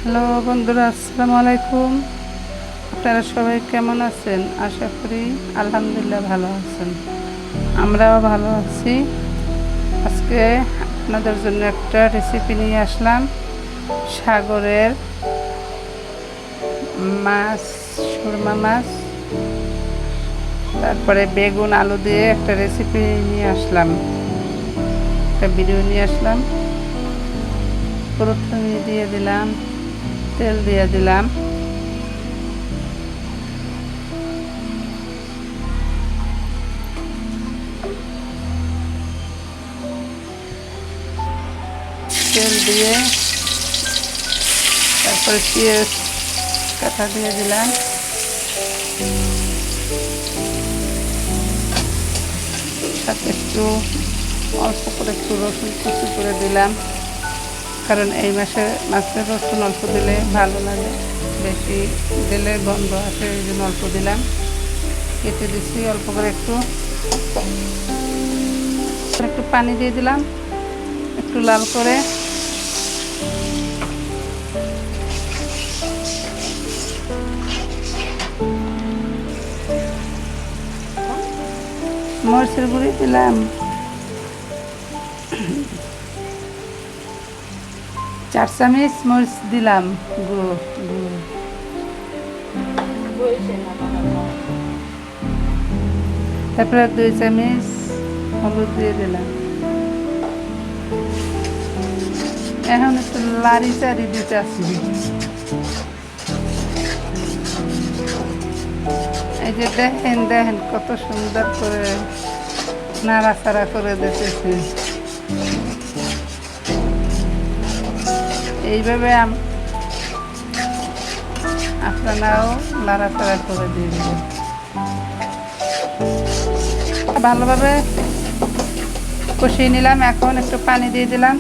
Hello বন্ধুরা, আসসালামু আলাইকুম। আপনারা সবাই কেমন আছেন? আশা করি আলহামদুলিল্লাহ ভালো আছেন। আমরাও ভালো আছি। আজকে আপনাদের জন্য একটা রেসিপি নিয়ে আসলাম, সাগরের মাছ, সুরমা মাছ, তারপরে বেগুন আলু দিয়ে একটা রেসিপি নিয়ে আসলাম, একটা ভিডিও নিয়ে আসলাম। প্রথমে দিয়ে দিলাম তেল, দিয়ে দিলাম তেল দিয়ে তারপরে পেঁয়াজ কাটা দিয়ে দিলাম, সাথে একটু অল্প করে একটু রসুন কুচি করে দিলাম, কারণ এই মাছের রসুন অল্প দিলে ভালো লাগে, বেশি দিলে গন্ধ আসে, এই জন্য অল্প দিলাম। কেটে দিচ্ছি অল্প করে, একটু একটু পানি দিয়ে দিলাম একটু লাল করে। মরিচের গুঁড়ি দিলাম 4 চামচ, মরিচ দিলাম গুঁড়ো, তারপরে 2 চামচ হলুদ দিয়ে দিলাম। এখন একটু লাড়ি চাড়ি দিতে আসি। এই যে দেখেন দেখেন কত সুন্দর করে নাড়াচাড়া করে দিতেছি। এইভাবে আপনারাও নাড়াচাড়া করে দিয়ে দেবেন। ভালোভাবে কষিয়ে নিলাম, এখন একটু পানি দিয়ে দিলাম।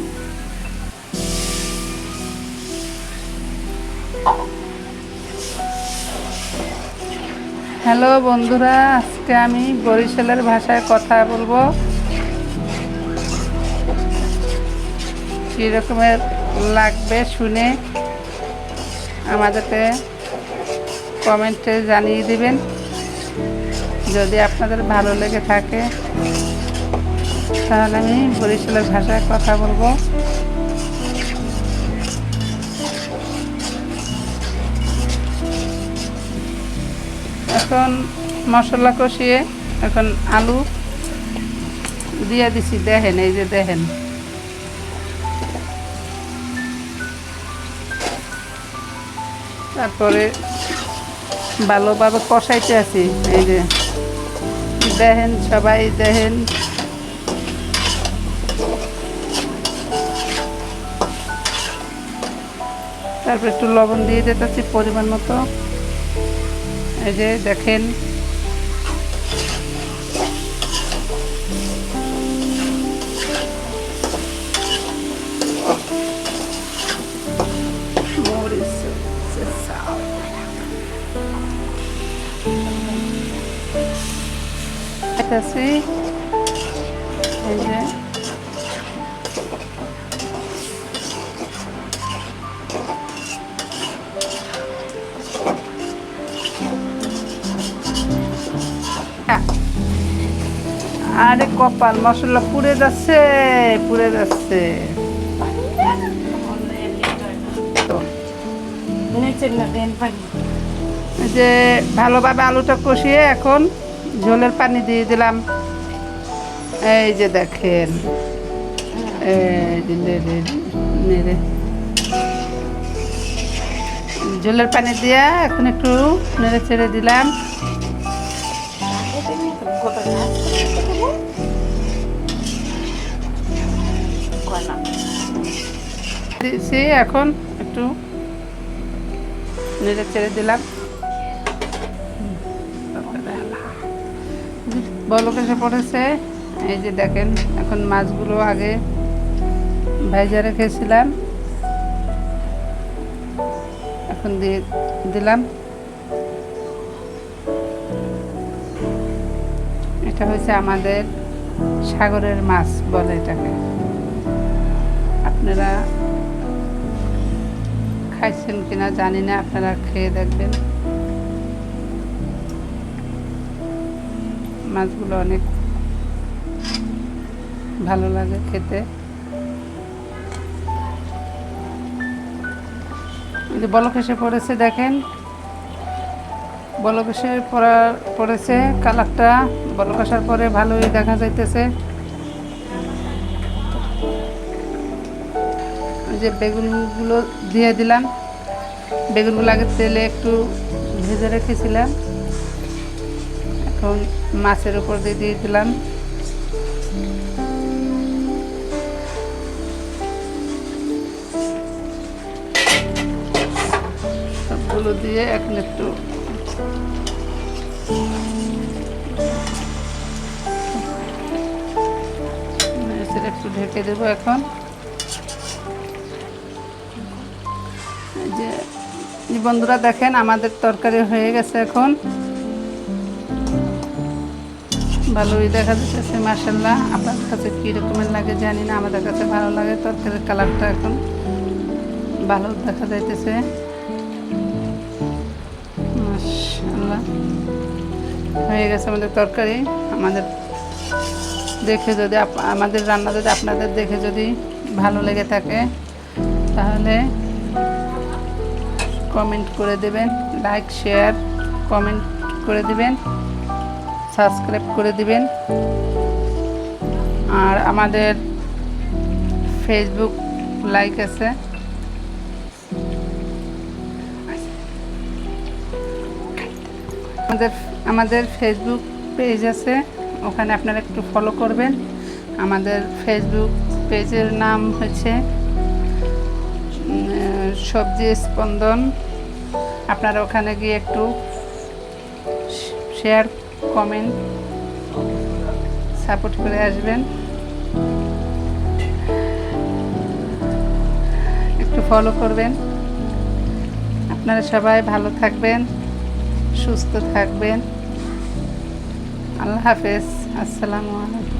হ্যালো বন্ধুরা, আজকে আমি বরিশালের ভাষায় কথা বলবো। কী রকমের লাগবে শুনে আমাদেরকে কমেন্টে জানিয়ে দিবেন। যদি আপনাদের ভালো লেগে থাকে তাহলে আমি বরিশালের ভাষায় কথা বলবো। এখন মশলা কষিয়ে এখন আলু দিয়ে দিছি, দেখেন এই যে দেখেন। তারপরে ভালোভাবে কষাইতে আছি, এই যে দেখেন, সবাই দেখেন। তারপর একটু লবণ দিয়ে দিতেছি পরিমাণ মতো, এই যে দেখেন। এই যে আরে কপাল, মশলা পুড়ে যাচ্ছে, পুড়ে যাচ্ছে। যে ভালোভাবে আলুটা কষিয়ে এখন ঝোলের পানি দিয়ে দিলাম। এই যে দেখেন, ঝোলের পানি দিয়া এখন একটু নেড়ে ছেড়ে দিলাম। এখন একটু নেড়ে ছেড়ে দিলাম। বলক এসে পড়েছে, এই যে দেখেন। এখন মাছগুলো আগে ভাইজা রেখেছিলাম, এখন দিয়ে দিলাম। এটা হচ্ছে আমাদের সাগরের মাছ বলে এটাকে। আপনারা খাইছেন কিনা জানি না, আপনারা খেয়ে দেখবেন। মাছগুলো অনেক ভালো লাগে খেতে। বলক এসে পড়েছে, দেখেন বলক এসে পড়েছে। কালারটা বলক আসার পরে ভালোই দেখা যাইতেছে। যে বেগুনগুলো দিয়ে দিলাম, বেগুনগুলো আগে তেলে একটু ভেজে রেখেছিলাম, এখন মাছের উপর দিয়ে দিলাম। সবগুলো দিয়ে এখন একটু ঢেকে দেবো। এখন যে বন্ধুরা দেখেন আমাদের তরকারি হয়ে গেছে, এখন ভালোই দেখা যাচ্ছে মাশাআল্লাহ। আপনার কাছে কী রকমের লাগে জানি না, আমাদের কাছে ভালো লাগে। তরকারির কালারটা এখন ভালো দেখা যাইতেছে মাশাআল্লাহ। হয়ে গেছে আমাদের তরকারি। আমাদের দেখে যদি আমাদের রান্না যদি আপনাদের দেখে যদি ভালো লেগে থাকে তাহলে কমেন্ট করে দেবেন, লাইক শেয়ার কমেন্ট করে দিবেন, সাবস্ক্রাইব করে দিবেন। আর আমাদের ফেসবুক লাইক আছে, আমাদের ফেসবুক পেজ আছে, ওখানে আপনারা একটু ফলো করবেন। আমাদের ফেসবুক পেজের নাম হচ্ছে সবজি স্পন্দন। আপনারা ওখানে গিয়ে একটু শেয়ার কমেন্ট সাপোর্ট করে আসবেন, একটু ফলো করবেন। আপনারা সবাই ভালো থাকবেন, সুস্থ থাকবেন। আল্লাহ হাফেজ, আসসালামু আলাইকুম।